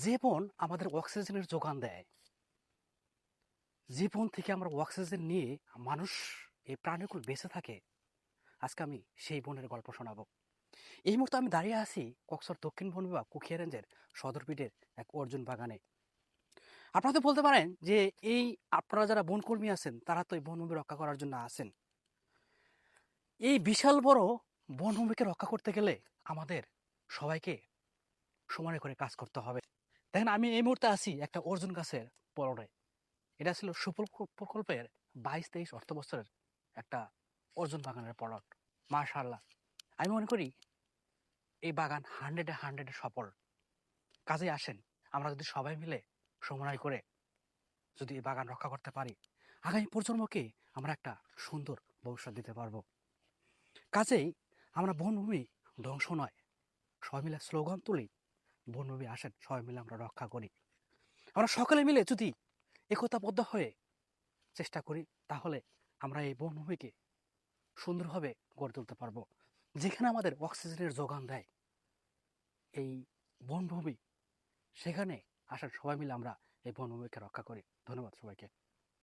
যে বন আমাদের অক্সিজেনের যোগান দেয়, যে বন থেকে আমরা অক্সিজেন নিয়ে মানুষ, এই প্রাণীকুল বেঁচে থাকে, আজকে আমি সেই বনের গল্প শোনাবো। এই মুহূর্তে আমি দাঁড়িয়ে আছি কক্সর দক্ষিণ বন বিভাগ কুখিয়া রেঞ্জের সদরপিটের এক অর্জুন বাগানে। আপনারা তো বলতে পারেন যে এই আপনারা যারা বনকর্মী আছেন তারা তো এই বনভূমি রক্ষা করার জন্য আছেন। এই বিশাল বড় বনভূমিকে রক্ষা করতে গেলে আমাদের সবাইকে সমানে করে কাজ করতে হবে। দেখেন, আমি এই মুহূর্তে আছি একটা অর্জুন গাছের পরনে। এটা ছিল সুফল প্রকল্পের 22-23 অর্থ বছরের একটা অর্জুন বাগানের পলট। মাশাআল্লাহ, আমি মনে করি এই বাগান 100-এ সফল। কাজে আসেন, আমরা যদি সবাই মিলে সমন্বয় করে যদি এই বাগান রক্ষা করতে পারি, আগামী প্রজন্মকে আমরা একটা সুন্দর ভবিষ্যৎ দিতে পারবো। কাজেই আমরা বনভূমি ধ্বংস নয়, সবাই মিলে স্লোগান তুলি, বনভূমি আসেন সবাই মিলে আমরা রক্ষা করি। আমরা সকলে মিলে যদি একতাবদ্ধ হয়ে চেষ্টা করি, তাহলে আমরা এই বনভূমিকে সুন্দরভাবে গড়ে তুলতে পারবো, যেখানে আমাদের অক্সিজেনের যোগান দেয় এই বনভূমি। সেখানে আসেন সবাই মিলে আমরা এই বনভূমিকে রক্ষা করি। ধন্যবাদ সবাইকে।